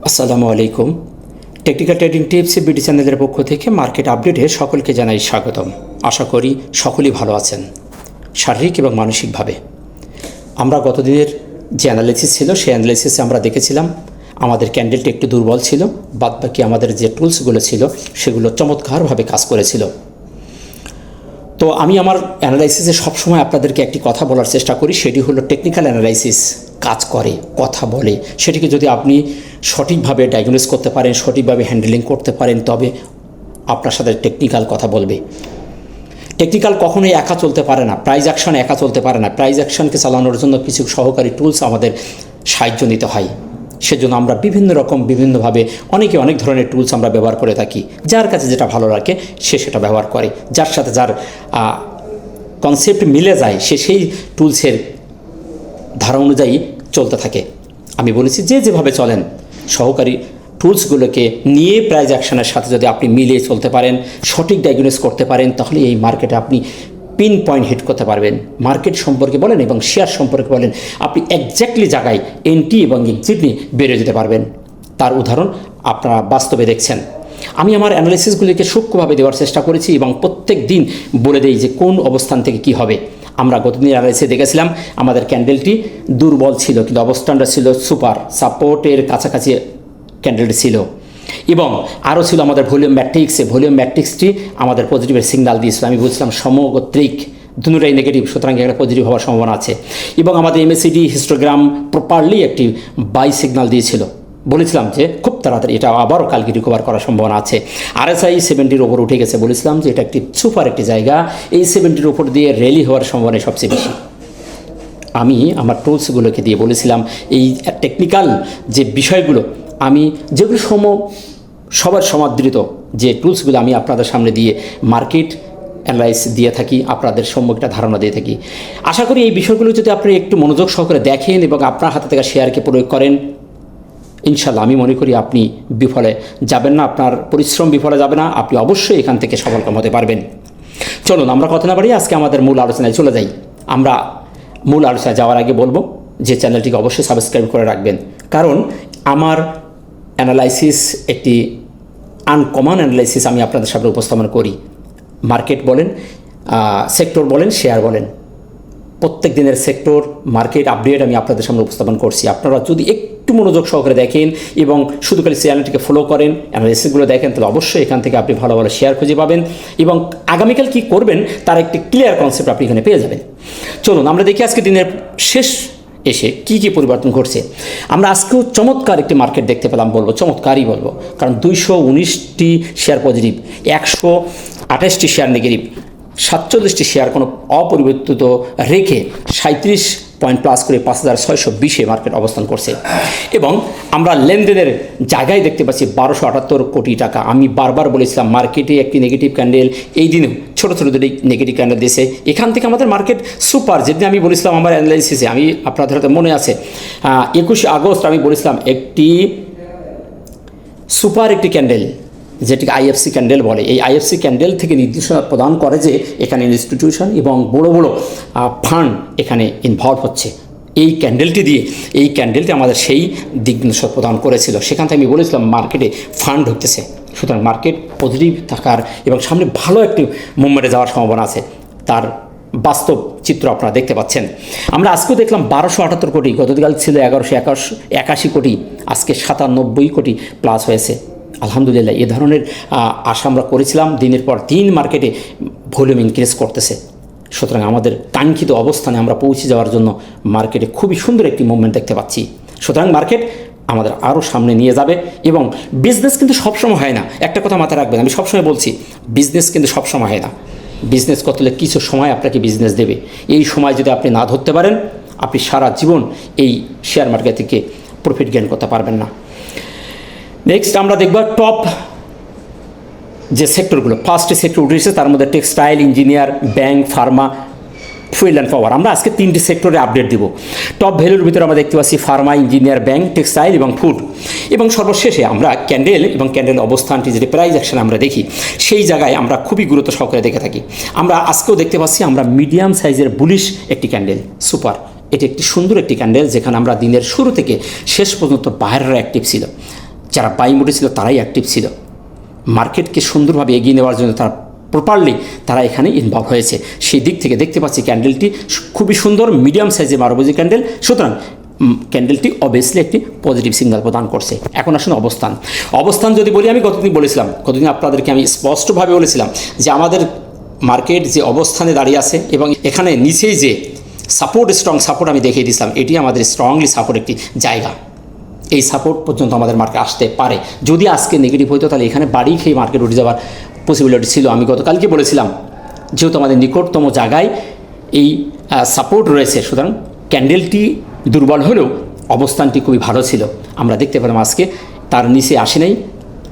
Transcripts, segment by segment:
আসসালামু আলাইকুম। Technical trading tips BD চ্যানেলের পক্ষ থেকে মার্কেট আপডেটে সকলকে জানাই স্বাগতম। আশা করি সকলেই ভালো আছেন শারীরিক এবং মানসিকভাবে। আমরা গতদিনের যে অ্যানালিসিস ছিল সেই অ্যানালিসিসে আমরা দেখেছিলাম আমাদের ক্যান্ডেলটি একটু দুর্বল ছিল, বাদবাকি আমাদের যে টুলসগুলো ছিল সেগুলো চমৎকারভাবে কাজ করেছিল। তো আমি আমার অ্যানালাইসিসে সবসময় আপনাদেরকে একটি কথা বলার চেষ্টা করি, সেটি হলো টেকনিক্যাল অ্যানালাইসিস কাজ করে, কথা বলে। সেটিকে যদি আপনি সঠিকভাবে ডায়াগনোস করতে পারেন, সঠিকভাবে হ্যান্ডেলিং করতে পারেন, তবে আপনার সাথে টেকনিক্যাল কথা বলবে। টেকনিক্যাল কখনোই একা চলতে পারে না, প্রাইজ অ্যাকশন একা চলতে পারে না। প্রাইজ অ্যাকশনকে চালানোর জন্য কিছু সহকারী টুলস আমাদের সাহায্য নিতে হয়। সেজন্য আমরা বিভিন্নভাবে অনেক ধরনের টুলস আমরা ব্যবহার করে থাকি। যার কাছে যেটা ভালো লাগে সে সেটা ব্যবহার করে, যার সাথে যার কনসেপ্ট মিলে যায় সে সেই টুলসের ধারা অনুযায়ী চলতে থাকে। আমি বলেছি যে যেভাবে চলেন সহকারী টুলসগুলোকে নিয়ে প্রাইজ অ্যাকশনের সাথে যদি আপনি মিলিয়ে চলতে পারেন, সঠিক ডায়াগনোস করতে পারেন, তাহলে এই মার্কেটে আপনি পিন পয়েন্ট হিট করতে পারবেন। মার্কেট সম্পর্কে বলেন এবং শেয়ার সম্পর্কে বলেন, আপনি একজ্যাক্টলি জায়গায় এন্ট্রি এবং এক্সিট নিয়ে বেরিয়ে যেতে পারবেন। তার উদাহরণ আপনারা বাস্তবে দেখছেন। আমি আমার অ্যানালিসিসগুলিকে সূক্ষ্মভাবে দেওয়ার চেষ্টা করেছি এবং প্রত্যেক দিন বলে দেই যে কোন অবস্থান থেকে কি হবে। আমরা গতদিন অ্যানালিসিসে দেখেছিলাম আমাদের ক্যান্ডেলটি দুর্বল ছিল, কিন্তু অবস্থানটা ছিল সুপার, সাপোর্টের কাছাকাছি ক্যান্ডেলটি ছিল। এবং আরও ছিল আমাদের ভলিউম ম্যাট্রিক্সটি আমাদের পজিটিভের সিগন্যাল দিয়েছিল। আমি বুঝলাম সমগোত্রিক দুটোটাই নেগেটিভ, সুতরাং একটা পজিটিভ হওয়ার সম্ভাবনা আছে। এবং আমাদের এমএসিডি হিস্টোগ্রাম প্রপারলি একটি বাই সিগন্যাল দিয়েছিল। বলেছিলাম যে খুব তাড়াতাড়ি এটা আবারও কালকে রিকভার করার সম্ভাবনা আছে। RSI 70-র ওপর উঠে গেছে, বলেছিলাম যে এটা একটি সুপার একটি জায়গা, এই 70-র ওপর দিয়ে র্যালি হওয়ার সম্ভাবনা সবচেয়ে বেশি। আমি আমার টুলসগুলোকে দিয়ে বলেছিলাম এই টেকনিক্যাল যে বিষয়গুলো আমি যেগুলো সবার সমাদৃত যে টুলসগুলো আমি আপনাদের সামনে দিয়ে মার্কেট অ্যানালাইসিস দিয়ে থাকি, আপনাদের সম্মুখটা ধারণা দিয়ে থাকি। আশা করি এই বিষয়গুলো যদি আপনি একটু মনোযোগ সহকারে দেখেন এবং আপনার হাতে থেকে শেয়ারকে প্রয়োগ করেন, ইনশাল্লাহ আমি মনে করি আপনি বিফলে যাবেন না, আপনার পরিশ্রম বিফলে যাবে না, আপনি অবশ্যই এখান থেকে সফলকাম হতে পারবেন। চলুন আমরা কথা না বাড়িয়ে আজকে আমাদের মূল আলোচনায় চলে যাই। আমরা মূল আলোচনায় যাওয়ার আগে বলবো যে চ্যানেলটিকে অবশ্যই সাবস্ক্রাইব করে রাখবেন, কারণ আমার অ্যানালাইসিস একটি আনকমন অ্যানালাইসিস আমি আপনাদের সামনে উপস্থাপন করি। মার্কেট বলেন, সেক্টর বলেন, শেয়ার বলেন, প্রত্যেক দিনের সেক্টর মার্কেট আপডেট আমি আপনাদের সামনে উপস্থাপন করছি। আপনারা যদি একটু মনোযোগ সহকারে দেখেন এবং শুধু খালি চ্যানেলটিকে ফলো করেন, অ্যানালাইসিসগুলো দেখেন, তাহলে অবশ্যই এখান থেকে আপনি ভালো শেয়ার খুঁজে পাবেন এবং আগামীকাল কী করবেন তার একটি ক্লিয়ার কনসেপ্ট আপনি এখানে পেয়ে যাবেন। চলুন আমরা দেখি আজকে দিনের শেষ এসে কি পরিবর্তন ঘটছে। আমরা আজকেও চমৎকার একটি মার্কেট দেখতে পেলাম, বলবো চমৎকারই বলবো, কারণ 219টি শেয়ার পজিটিভ, 128টি শেয়ার নেগেটিভ, 47টি শেয়ার কোনো অপরিবর্তিত রেখে 37 পয়েন্ট প্লাস করে 5620-এ মার্কেট অবস্থান করছে। এবং আমরা লেনদেনের জায়গায় দেখতে পাচ্ছি 1278 কোটি টাকা। আমি বারবার বলেছিলাম মার্কেটে একটি নেগেটিভ ক্যান্ডেল, এই দিনেও ছোটো দুটি নেগেটিভ ক্যান্ডেল দিয়েছে। এখান থেকে আমাদের মার্কেট সুপার, যেদিন আমি বলেছিলাম আমার অ্যানালাইসিসে, আমি আপনাদের হাতে মনে আছে 21 আগস্ট আমি বলেছিলাম একটি সুপার একটি ক্যান্ডেল, যেটিকে IFC ক্যান্ডেল বলে। এই IFC ক্যান্ডেল থেকে নির্দেশনা প্রদান করে যে এখানে ইনস্টিটিউশন এবং বড় ফান্ড এখানে ইনভলভ হচ্ছে। এই ক্যান্ডেলটি আমাদের সেই দিক নির্দেশনা প্রদান করেছিল। সেখান থেকে আমি বলেছিলাম মার্কেটে ফান্ড ঢুকতেছে, সুতরাং মার্কেট পজিটিভ থাকার এবং সামনে ভালো একটি মুভমেন্টে যাওয়ার সম্ভাবনা আছে, তার বাস্তব চিত্র আপনারা দেখতে পাচ্ছেন। আমরা আজকেও দেখলাম 1278 কোটি, গতকাল ছিল 1181 কোটি, আজকে 97 কোটি প্লাস হয়েছে। আলহামদুলিল্লাহ, এ ধরনের আশা আমরা করেছিলাম। দিনের পর দিন মার্কেটে ভলিউম ইনক্রিজ করতেছে, সুতরাং আমাদের কাঙ্ক্ষিত অবস্থানে আমরা পৌঁছে যাওয়ার জন্য মার্কেটে খুবই সুন্দর একটি মুভমেন্ট দেখতে পাচ্ছি। সুতরাং মার্কেট আমাদের আরও সামনে নিয়ে যাবে এবং বিজনেস কিন্তু সবসময় হয় না। একটা কথা মাথায় রাখবেন, আমি সবসময় বলছি বিজনেস কিন্তু সবসময় হয় না। বিজনেস করতে হলে কিছু সময় আপনাকে বিজনেস দেবে। এই সময় যদি আপনি না ধরতে পারেন, আপনি সারা জীবন এই শেয়ার মার্কেট থেকে প্রফিট গেইন করতে পারবেন না। নেক্সট আমরা দেখব টপ যে সেক্টরগুলো, ফার্স্ট সেক্টর উঠেছে, তার মধ্যে textile, engineer, bank, Pharma, fuel and power. আমরা আজকে 3টি সেক্টরে আপডেট দিব। টপ ভ্যালুর ভিতরে আমরা দেখতে পাচ্ছি ফার্মা, ইঞ্জিনিয়ার, ব্যাংক, টেক্সটাইল এবং ফুড। এবং সর্বশেষে আমরা ক্যান্ডেল অবস্থানটি যেটি প্রাইস অ্যাকশন আমরা দেখি, সেই জায়গায় আমরা খুবই গুরুত্ব সহকারে দেখে থাকি। আমরা আজকেও দেখতে পাচ্ছি আমরা মিডিয়াম সাইজের বুলিশ একটি ক্যান্ডেল, সুপার। এটি একটি সুন্দর একটি ক্যান্ডেল, যেখানে আমরা দিনের শুরু থেকে শেষ পর্যন্ত বায়াররা অ্যাক্টিভ ছিল। যারা বাইং মোডে ছিল তারাই অ্যাক্টিভ ছিল। মার্কেটকে সুন্দরভাবে এগিয়ে নেওয়ার জন্য তারা প্রপারলি তারা এখানে ইনভলভ হয়েছে। সেই দিক থেকে দেখতে পাচ্ছি ক্যান্ডেলটি খুবই সুন্দর, মিডিয়াম সাইজের 12 বাজি ক্যান্ডেল। সুতরাং ক্যান্ডেলটি অবভিয়াসলি একটি পজিটিভ সিগন্যাল প্রদান করছে। এখন আসুন অবস্থান যদি বলি, আমি গতদিন আপনাদেরকে আমি স্পষ্টভাবে বলেছিলাম যে আমাদের মার্কেট যে অবস্থানে দাঁড়িয়ে আছে এবং এখানে নিচেই যে স্ট্রং সাপোর্ট আমি দেখিয়ে দিয়েছিলাম, এটি আমাদের স্ট্রংলি সাপোর্ট একটি জায়গা। এই সাপোর্ট পর্যন্ত আমাদের মার্কেট আসতে পারে। যদি আজকে নেগেটিভ হইতো তাহলে এখানে বাড়ি খেয়ে মার্কেট উঠে যাওয়ার পসিবিলিটি ছিল। আমি গতকালকে বলেছিলাম যেহেতু আমাদের নিকটতম জায়গায় এই সাপোর্ট রয়েছে, সুতরাং ক্যান্ডেলটি দুর্বল হলেও অবস্থানটি খুবই ভালো ছিল। আমরা দেখতে পেলাম আজকে তার নিচে আসে নাই,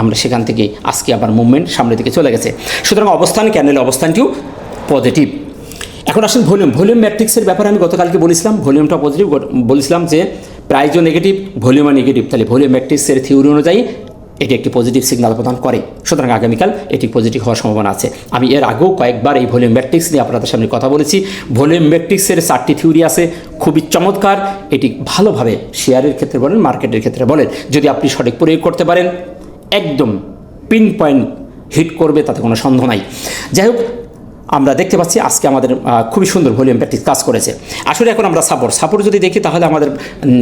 আমরা সেখান থেকে আজকে আবার মুভমেন্ট সামনের দিকে চলে গেছে। সুতরাং ক্যান্ডেলের অবস্থানটিও পজিটিভ। এখন আসুন ভলিউম ম্যাট্রিক্সের ব্যাপারে আমি গতকালকে বলেছিলাম ভলিউমটা পজিটিভ, বলেছিলাম যে প্রাইসও নেগেটিভ, ভলিউমও নেগেটিভ, তাহলে ভলিউম ম্যাট্রিক্সের থিওরি অনুযায়ী এটি একটি পজিটিভ সিগন্যাল প্রদান করে। সুতরাং আগামীকাল এটি পজিটিভ হওয়ার সম্ভাবনা আছে। আমি এর আগেও কয়েকবার এই ভলিউম ম্যাট্রিক্স নিয়ে আপনাদের সামনে কথা বলেছি। ভলিউম ম্যাট্রিক্সের 4টি থিওরি আছে, খুবই চমৎকার। এটি ভালোভাবে শেয়ারের ক্ষেত্রে বলেন, মার্কেটের ক্ষেত্রে বলেন, যদি আপনি সঠিক প্রয়োগ করতে পারেন একদম পিন পয়েন্ট হিট করবে, তাতে কোনো সন্দেহ নাই। যাই হোক, আমরা দেখতে পাচ্ছি আজকে আমাদের খুবই সুন্দর ভলিউম প্র্যাকটিস কাজ করেছে। আসলে এখন আমরা সাপোর্ট যদি দেখি তাহলে আমাদের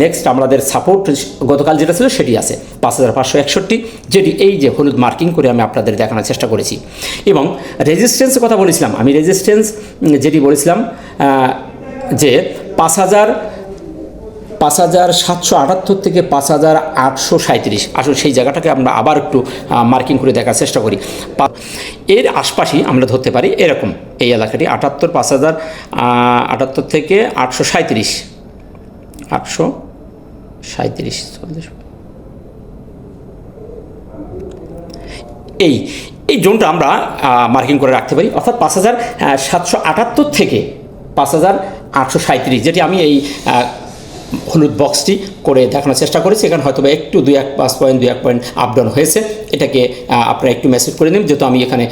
নেক্সট আমাদের সাপোর্ট গতকাল যেটা ছিল সেটি আছে 5561, যেটি এই যে হলুদ মার্কিং করে আমি আপনাদের দেখানোর চেষ্টা করেছি। এবং রেজিস্ট্যান্সের কথা বলেছিলাম আমি, রেজিস্ট্যান্স যেটি বলেছিলাম যে 5778 থেকে 5837। আসলে সেই জায়গাটাকে আমরা আবার একটু মার্কিং করে দেখার চেষ্টা করি। এর আশপাশেই আমরা ধরতে পারি এরকম এই এলাকাটি 58 থেকে 837 এই জোনটা আমরা মার্কিং করে রাখতে পারি, অর্থাৎ 5778 থেকে 5837, যেটি আমি এই হলুদ বক্সটি করে দেখানোর চেষ্টা করেছি। এখানে হয়তো একটু 2-1 পয়েন্ট আপডাউন হয়েছে, এটাকে আপনারা একটু মেসেজ করে নিন, যেহেতু আমি এখানে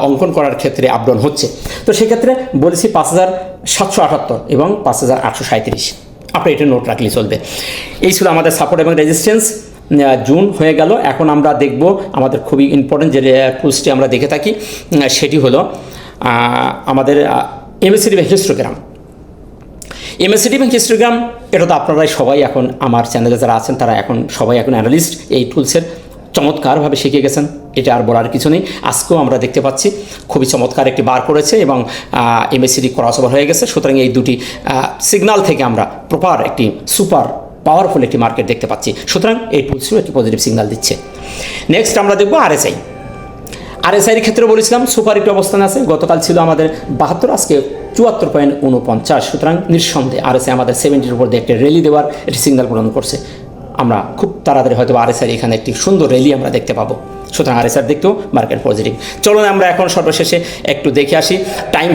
অঙ্কন করার ক্ষেত্রে আপডাউন হচ্ছে। তো সেক্ষেত্রে বলেছি 5778 এবং 5837, আপনি এটা নোট রাখলেই চলবে। এই ছিল আমাদের সাপোর্ট এবং রেজিস্ট্যান্স। জুন হয়ে গেল, এখন আমরা দেখব আমাদের খুবই ইম্পর্টেন্ট যে টুলসটি আমরা দেখে থাকি, সেটি হলো আমাদের MACD বা হিস্টোগ্রাম। MACD এবং হিস্টোগ্রাম, এটা তো আপনারাই সবাই এখন আমার চ্যানেলে যারা আছেন তারা এখন সবাই অ্যানালিস্ট, এই টুলসের চমৎকারভাবে শিখে গেছেন, এটা আর বলার কিছু নেই। আজকেও আমরা দেখতে পাচ্ছি খুবই চমৎকার একটি বার করেছে এবং MACD ক্রসওভার হয়ে গেছে। সুতরাং এই দুটি সিগন্যাল থেকে আমরা প্রপার একটি সুপার পাওয়ারফুল একটি মার্কেট দেখতে পাচ্ছি। সুতরাং এই টুলসও একটি পজিটিভ সিগন্যাল দিচ্ছে। নেক্সট আমরা দেখব RSI ক্ষেত্রে বলেছিলাম সুপার একটি অবস্থান আছে। গতকাল ছিল আমাদের 72, আজকে 74.49। সুতরাং নিঃসন্দেহে RSI আমাদের 70-র উপর দিয়ে একটি র্যালি দেওয়ার একটি সিগন্যাল প্রদান করছে। আমরা খুব তাড়াতাড়ি হয়তো RSI এখানে একটি সুন্দর র্যালি আমরা দেখতে পাবো। সুতরাং RSI দেখতেও মার্কেট পজিটিভ। চলুন আমরা এখন সর্বশেষে একটু দেখে আসি টাইম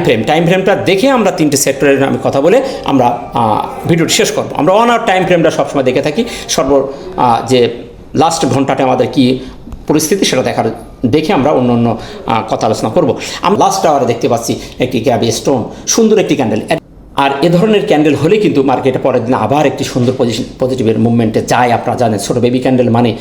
ফ্রেমটা দেখে আমরা 3টে সেক্টরের আমি কথা বলে আমরা ভিডিওটি শেষ করবো। আমরা 1 আওয়ার টাইম ফ্রেমটা সবসময় দেখে থাকি, যে লাস্ট ঘন্টাটা আমাদের কি পরিস্থিতি সেটা দেখে আমরা অন্য কথা আলোচনা করব। আমরা লাস্ট আওয়ারে দেখতে পাচ্ছি একটি গ্যাবি স্টোন, সুন্দর একটি ক্যান্ডেল। আর এ ধরনের ক্যান্ডেল হলে কিন্তু মার্কেটে পরের দিন আবার একটি সুন্দর পজিটিভের মুভমেন্টে যায়। আপনারা জানেন ছোটো বেবি ক্যান্ডেল মানে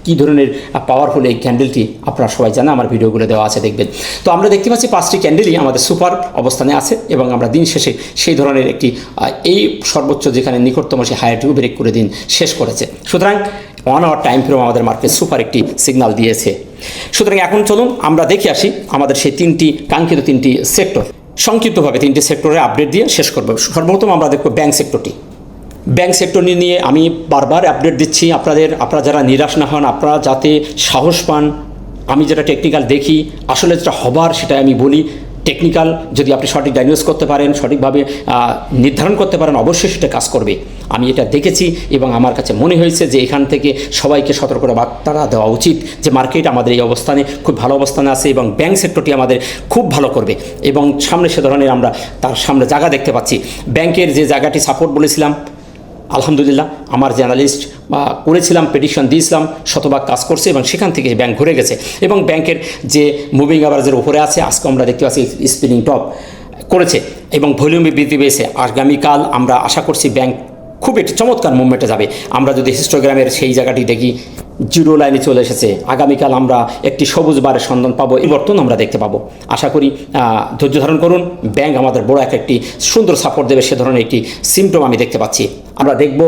কী ধরনের পাওয়ারফুল এই ক্যান্ডেলটি আপনারা সবাই জানেন, আমার ভিডিওগুলো দেওয়া আছে, দেখবেন। তো আমরা দেখতে পাচ্ছি 5টি ক্যান্ডেলই আমাদের সুপার অবস্থানে আছে এবং আমরা দিন শেষে সেই ধরনের একটি এই সর্বোচ্চ যেখানে নিকটতম সেই হায়ারটিও ব্রেক করে দিন শেষ করেছে। সুতরাং 1 আওয়ার টাইম ফ্রেম আমাদের মার্কেট সুপার একটি সিগন্যাল দিয়েছে। সুতরাং এখন চলুন আমরা দেখে আসি আমাদের সেই কাঙ্ক্ষিত 3টি সেক্টর, সংক্ষিপ্তভাবে 3টি সেক্টরে আপডেট দিয়ে শেষ করব। সর্বপ্রথম আমরা দেখব ব্যাংক সেক্টর নিয়ে আমি বারবার আপডেট দিচ্ছি আপনারা যারা নিরাশ না হন, আপনারা যাতে সাহস পান। আমি যেটা টেকনিক্যাল দেখি, আসলে যেটা হবার সেটা আমি বলি। টেকনিক্যাল যদি আপনি সঠিক ডায়াগনোস করতে পারেন, সঠিকভাবে নির্ধারণ করতে পারেন, অবশ্যই সেটা কাজ করবে। আমি এটা দেখেছি এবং আমার কাছে মনে হয়েছে যে এখান থেকে সবাইকে সতর্ক বার্তা দেওয়া উচিত যে মার্কেট আমাদের এই অবস্থানে খুব ভালো অবস্থানে আছে এবং ব্যাংক সেক্টরটি আমাদের খুব ভালো করবে এবং সামনে সে ধরনের আমরা তার সামনে জায়গা দেখতে পাচ্ছি। ব্যাংকের যে জায়গাটি সাপোর্ট বলেছিলাম, আলহামদুলিল্লাহ আমার যে অ্যানালিস্ট করেছিলাম, প্রেডিকশন দিয়েছিলাম, শতভাগ কাজ করছে এবং সেখান থেকে ব্যাংক ঘুরে গেছে এবং ব্যাংকের যে মুভিং অ্যাভারেজের উপরে আছে, আজকে আমরা দেখতে পাচ্ছি স্পিনিং টপ করেছে এবং ভলিউমে বৃদ্ধি পেয়েছে। আগামীকাল আমরা আশা করছি ব্যাংক খুব একটি চমৎকার মুভমেন্টে যাবে। আমরা যদি হিস্টোগ্রামের সেই জায়গাটি দেখি, জিরো লাইনে চলে এসেছে। আগামীকাল আমরা একটি সবুজ বারের সন্ধান পাবো, পরিবর্তন আমরা দেখতে পাবো। আশা করি ধৈর্য ধারণ করুন। ব্যাংক আমাদের বড় একটি সুন্দর সাপোর্ট দেবে, সে ধরনের একটি সিমটম আমি দেখতে পাচ্ছি। আমরা দেখব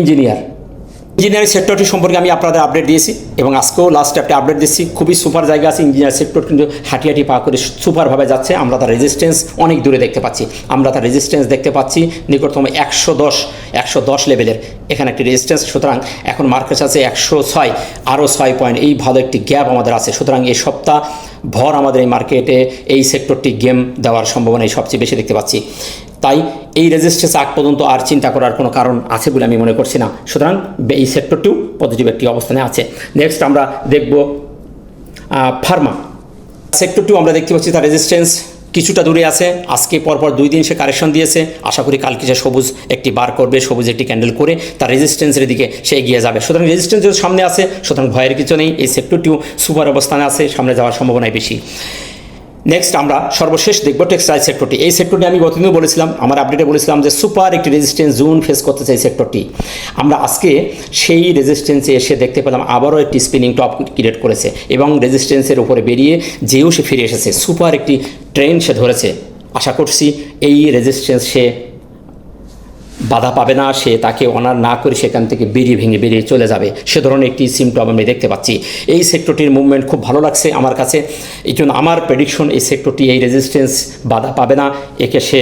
ইঞ্জিনিয়ারিং সেক্টরটি সম্পর্কে আমি আপনাদের আপডেট দিয়েছি এবং আজকেও লাস্টে একটা আপডেট দিচ্ছি। খুবই সুপার জায়গা আছে ইঞ্জিনিয়ারিং সেক্টর, কিন্তু হাঁটি হাঁটি পা করে সুপারভাবে যাচ্ছে। আমরা তার রেজিস্ট্যান্স অনেক দূরে দেখতে পাচ্ছি। আমরা তার রেজিস্ট্যান্স দেখতে পাচ্ছি নিকটতম 110 লেভেলের এখানে একটি রেজিস্ট্যান্স। সুতরাং এখন মার্কেট আছে 106, আরও 6 পয়েন্ট, এই ভালো একটি গ্যাপ আমাদের আছে। সুতরাং এই সপ্তাহ ভর আমাদের এই মার্কেটে এই সেক্টরটি গেম দেওয়ার সম্ভাবনা সবচেয়ে বেশি দেখতে পাচ্ছি। তাই এই রেজিস্ট্যান্স আগ পর্যন্ত আর চিন্তা করার কোনো কারণ আছে বলে আমি মনে করছি না। সুতরাং এই সেক্টরটিও পজিটিভ একটি অবস্থানে আছে। নেক্সট আমরা দেখব ফার্মা সেক্টরটিও আমরা দেখতে পাচ্ছি তার রেজিস্ট্যান্স কিছুটা দূরে আছে। আজকে পরপর 2 দিন সে কারেকশন দিয়েছে। আশা করি কালকে সে সবুজ একটি বার করবে, সবুজ একটি ক্যান্ডেল করে তার রেজিস্ট্যান্সের দিকে সে এগিয়ে যাবে। সুতরাং রেজিস্ট্যান্স যদি সামনে আছে, সুতরাং ভয়ের কিছু নেই। এই সেক্টরটিও সুপার অবস্থানে আছে, সামনে যাওয়ার সম্ভাবনাই বেশি। নেক্সট আমরা সর্বশেষ দেখব টেক্সটাইল সেক্টরটি। এই সেক্টরটি আমি গতদিনও বলেছিলাম, আমার আপডেটে বলেছিলাম যে সুপার একটি রেজিস্ট্যান্স জোন ফেস করতেছে এই সেক্টরটি। আমরা আজকে সেই রেজিস্ট্যান্সে এসে দেখতে পেলাম আবারও একটি স্পিনিং টপ ক্রিয়েট করেছে এবং রেজিস্ট্যান্সের উপরে বেরিয়ে যেও সে ফিরে এসেছে। সুপার একটি ট্রেন্ড সে ধরেছে। আশা করছি এই রেজিস্ট্যান্স সে বাধা পাবে না, সে তাকে অনার না করে সেখান থেকে বেরিয়ে চলে যাবে। সে ধরনের একটি সিমটম আমি দেখতে পাচ্ছি। এই সেক্টরটির মুভমেন্ট খুব ভালো লাগছে আমার কাছে। এই জন্য আমার প্রেডিকশন এই সেক্টরটি এই রেজিস্ট্যান্স বাধা পাবে না, একে সে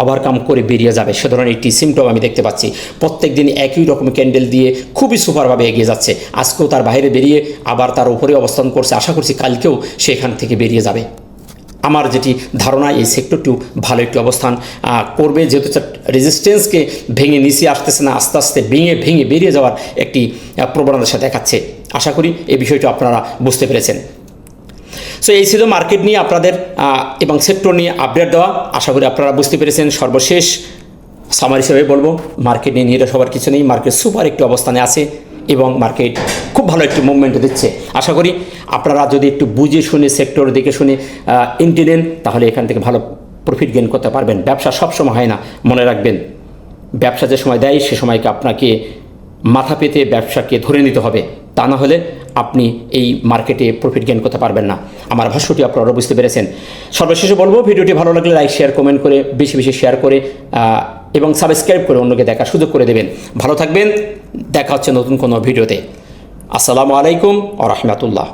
ওভারকাম করে বেরিয়ে যাবে। সে ধরনের একটি সিমটম আমি দেখতে পাচ্ছি। প্রত্যেক দিন একই রকম ক্যান্ডেল দিয়ে খুবই সুপারভাবে এগিয়ে যাচ্ছে। আজকেও তার বাইরে বেরিয়ে আবার তার উপরে অবস্থান করছে। আশা করছি কালকেও সে এখান থেকে বেরিয়ে যাবে। আমার যেটি ধারণা এই সেক্টরটিও ভালো একটি অবস্থান করবে, যেহেতু রেজিস্ট্যান্সকে ভেঙে নিচে আসতেছে না, আস্তে আস্তে ভেঙে বেরিয়ে যাওয়ার একটি প্রবণতা সে দেখাচ্ছে। আশা করি এই বিষয়টি আপনারা বুঝতে পেরেছেন। সো এই ছিল মার্কেট নিয়ে আপনাদের এবং সেক্টর নিয়ে আপডেট দেওয়া। আশা করি আপনারা বুঝতে পেরেছেন। সর্বশেষ সামারি হিসেবে বলবো, মার্কেট নিয়ে নিরাশ হওয়ার কিছু নেই। মার্কেট সুপার একটি অবস্থানে আছে এবং মার্কেট খুব ভালো একটি মুভমেন্ট দিচ্ছে। আশা করি আপনারা যদি একটু বুঝে শুনে সেক্টর দেখে শুনে এন্ট্রি নেন, তাহলে এখান থেকে ভালো প্রফিট গেইন করতে পারবেন। ব্যবসা সবসময় হয় না, মনে রাখবেন। ব্যবসা যে সময় দেয় সে সময়কে আপনাকে মাথা পেতে ব্যবসাকে ধরে নিতে হবে, তা না হলে আপনি এই মার্কেটে প্রফিট গেইন করতে পারবেন না। আমার ভাষ্যটি আপনারা বুঝতে পেরেছেন। সর্বশেষে বলবো, ভিডিওটি ভালো লাগলে লাইক শেয়ার কমেন্ট করে বেশি শেয়ার করে এবং সাবস্ক্রাইব করে অন্যকে দেখার সুযোগ করে দেবেন। ভালো থাকবেন। দেখা হচ্ছে নতুন কোনো ভিডিওতে। আসসালামু আলাইকুম ওয়া রাহমাতুল্লাহ।